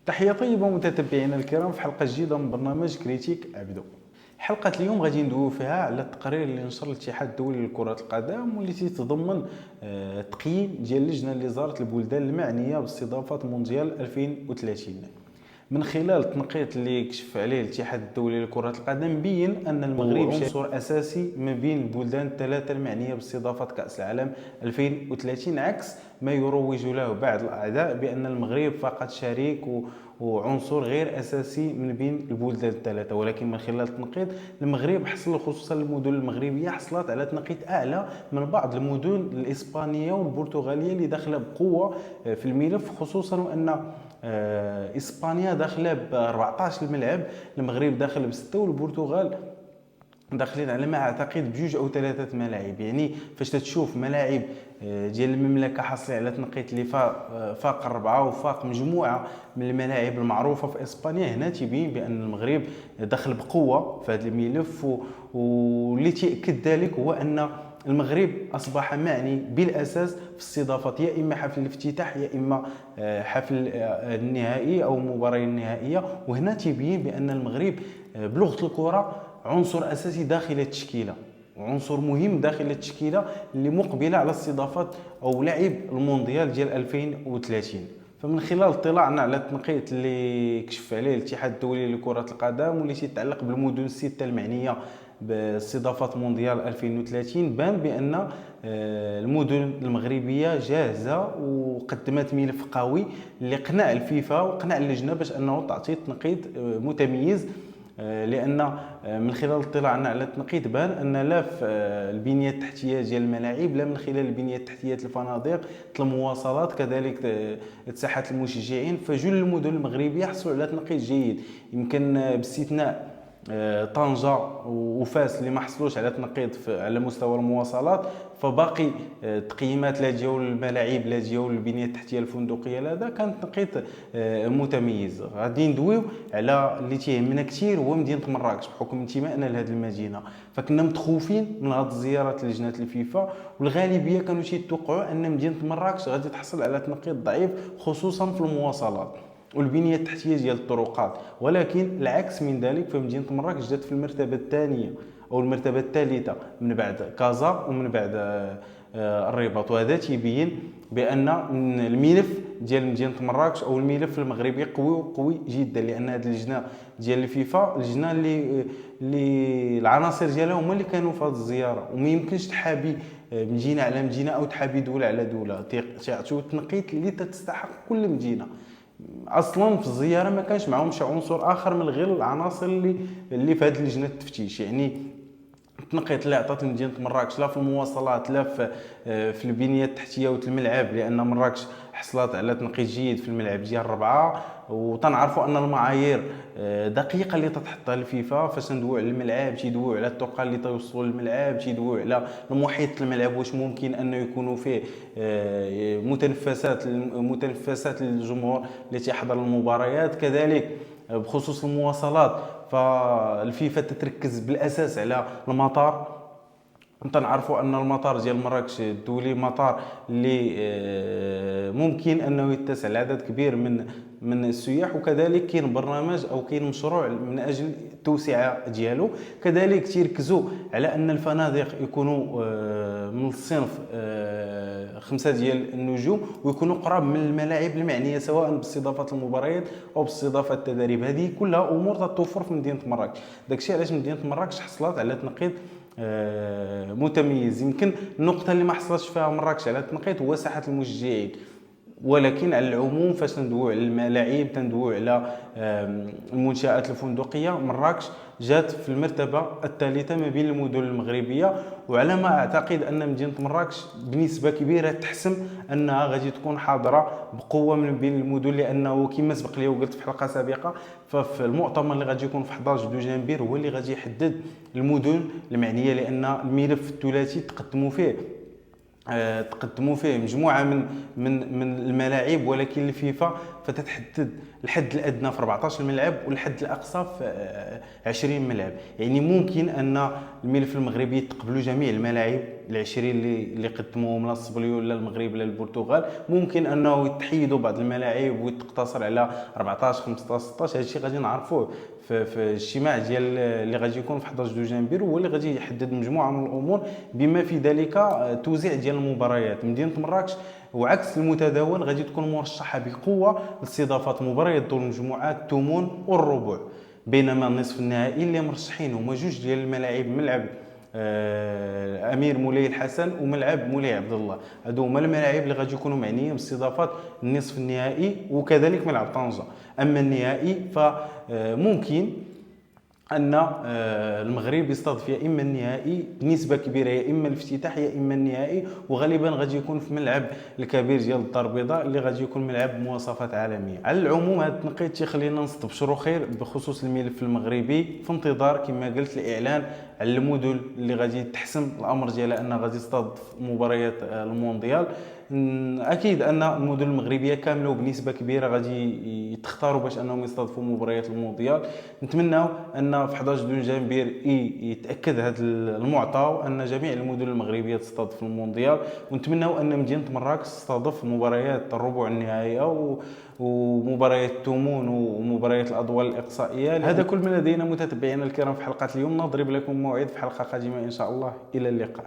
تحية طيبة متتبعينا الكرام في حلقة جديدة من برنامج كريتيك أبدو. حلقة اليوم غادي ندويو فيها على التقرير اللي نشر الاتحاد الدولي لكرة القدم واللي تيتضمن تقييم ديال اللجنة اللي زارت البلدان المعنية باستضافة مونديال 2030. من خلال التنقيط اللي كشف عليه الاتحاد الدولي لكرة القدم بين أن المغرب عنصر أساسي ما بين البلدان الثلاثة المعنية باستضافة كأس العالم 2030 عكس ما يروج له بعض الأعداء بأن المغرب فقط شريك وعنصر غير أساسي من بين البلدان الثلاثة. ولكن من خلال التنقيط المغرب حصل خصوصا المدن المغربية حصلت على تنقيط أعلى من بعض المدن الإسبانية والبرتغالية اللي داخلة بقوة في الملف، خصوصا وأن إسبانيا داخله ب 14 الملعب، المغرب داخل بستة، والبرتغال داخلين على ما اعتقد بجوج او ثلاثه ملاعب. يعني فاش تشوف ملاعب ديال المملكه حاصلين على تنقيط اللي فاق 4 وفاق مجموعه من الملاعب المعروفه في اسبانيا، هنا تيبين بان المغرب دخل بقوه في هذا الملف. واللي تاكد ذلك هو ان المغرب اصبح معني بالاساس في استضافه يا اما حفل الافتتاح يا اما حفل النهائي او المباراه النهائيه. وهنا تيبين بان المغرب بلغه الكره عنصر اساسي داخل التشكيله، وعنصر مهم داخل التشكيله اللي مقبله على استضافه او لعب المونديال ديال 2030. فمن خلال اطلاعنا على التنقيط اللي كشف عليه الاتحاد الدولي لكره القدم واللي يتعلق بالمدن السته المعنيه باستضافه مونديال 2030، بان بان المدن المغربيه جاهزه وقدمت ملف قوي اللي قنع الفيفا وقنع اللجنه باش انه تعطي تنقيط متميز. لان من خلال اطلاعنا على التنقيط بان ان لا في البنيه التحتيه ديال الملاعب لا من خلال البنيه التحتيه الفنادق المواصلات كذلك ساحات المشجعين، فجل المدن المغربيه حصلوا على تنقيط جيد. يمكن باستثناء طنجة وفاس اللي ما حصلوش على تنقيط على مستوى المواصلات، فباقي تقييمات لا ديال الملاعب لا ديال البنيه التحتيه الفندقيه لا كان تنقيط متميز. غادي ندويو على اللي تيهمنا كثير هو مدينه مراكش بحكم انتمائنا لهذه المدينه. فكنا متخوفين من هذه الزيارات لجنه الفيفا، والغالبيه كانوا تيتوقعوا ان مدينه مراكش غادي تحصل على تنقيط ضعيف خصوصا في المواصلات والبنيه التحتيه ديال الطرقات. ولكن العكس من ذلك، فمدينه مراكش جات في المرتبه الثانيه او المرتبه الثالثه من بعد كازا ومن بعد الرباط. وهذا تيبين بان الملف ديال مدينه مراكش او الملف المغربي قوي جدا، لان هذه اللجنه ديال الفيفا اللجنه اللي العناصر ديالها هما اللي كانوا في هذه الزياره، وما يمكنش تحابي مدينه على مدينه او تحابي دوله على دوله، تعطيو التنقيط اللي تستحق كل مدينه. اصلا في الزياره ما كانش معهم شي عنصر اخر من غير العناصر اللي في هذه لجنه التفتيش. يعني التنقيط اللي عطات مدينه مراكش لا في المواصلات لا في البنيه التحتيه والملعب، لان مراكش حصلت على تنقيط جيد في الملعب ديال 4. وتنعرفوا ان المعايير دقيقه اللي تتحطها الفيفا فاش ندويو على الملعب، تيدويو على الطرق اللي توصلوا للملعب، تيدويو على المحيط الملعب واش ممكن انه يكونوا فيه متنفسات للجمهور اللي تيحضر المباريات. كذلك بخصوص المواصلات فالفيفا تتركز بالاساس على المطار. نعرفوا ان المطار ديال مراكش الدولي مطار اللي ممكن انه يتسع لعدد كبير من السياح، وكذلك كاين برنامج او كاين مشروع من اجل التوسعه ديالو. كذلك تيركزوا على ان الفنادق يكونوا من الصنف 5 ديال النجوم ويكونوا قراب من الملاعب المعنيه سواء باستضافه المباريات او باستضافه التدريب. هذه كلها امور تتوفر في مدينه مراكش. داكشي علاش مدينه مراكش حصلت على تنقيط متميز. يمكن النقطه اللي ما حصلتش فيها مراكش على التنقيط هو ساحه المشجعين، ولكن على العموم فاش ندويو على الملاعب تندويو على المنشآت الفندقيه، مراكش جات في المرتبه الثالثه ما بين المدن المغربيه. وعلى ما اعتقد ان مدينه مراكش بنسبه كبيره تحسم انها غادي تكون حاضره بقوه من بين المدن، لانه كما سبق لي وقلت في حلقه سابقه ففي المؤتمر اللي غادي يكون في 11 دجنبير هو اللي غادي يحدد المدن المعنيه، لان الملف الثلاثي تقدموا فيه مجموعه من الملاعب، ولكن الفيفا فتتحدد الحد الادنى في 14 ملعب والحد الاقصى في 20 ملعب. يعني ممكن ان الملف المغربي يتقبلوا جميع الملاعب العشرين اللي قدموهم لا الصبليو لا المغرب لا البرتغال، ممكن انه يتحيدوا بعض الملاعب ويتقتصر على 14 15 16. هذا الشيء غادي نعرفوه في الاجتماع ديال اللي غادي يكون في 11 دجنبير، هو اللي غادي يحدد مجموعه من الامور بما في ذلك توزيع ديال المباريات. مدينه مراكش وعكس المتداول غادي تكون مرشحه بقوه لاستضافه مباريات دور المجموعات الثمن والربع، بينما النصف النهائي اللي مرشحين هما جوج ديال الملاعب، ملعب امير مولاي الحسن وملعب مولاي عبد الله. هادو هما الملاعب اللي غادي يكونوا معنيين باستضافه النصف النهائي، وكذلك ملعب طنجه. اما النهائي فممكن ان المغرب يستضيف يا اما النهائي بنسبه كبيره، يا اما الافتتاح يا اما النهائي، وغالبا غادي يكون في ملعب الكبير ديال الدار البيضاء اللي غادي يكون ملعب بمواصفات عالميه. على العموم هذا التنقيط تيخلينا نستبشروا خير بخصوص الملف المغربي، في انتظار كما قلت الاعلان على المدن اللي غادي تحسم الامر ديالها انها غادي تستضيف مباريات المونديال. اكيد ان المدن المغربيه كامله وبنسبه كبيره غادي يتختاروا باش انهم يستضيفوا مباريات المونديال. نتمناو ان في 11 دجنبير يتاكد هذا المعطى وان جميع المدن المغربيه تستضيف المونديال، ونتمناو ان مدينه مراكش تستضيف مباريات الربع النهائيه ومباريات الثمن ومباريات الادوار الاقصائيه. هذا كل ما لدينا متتبعينا الكرام في حلقه اليوم، نضرب لكم موعد في حلقه قادمه ان شاء الله. الى اللقاء.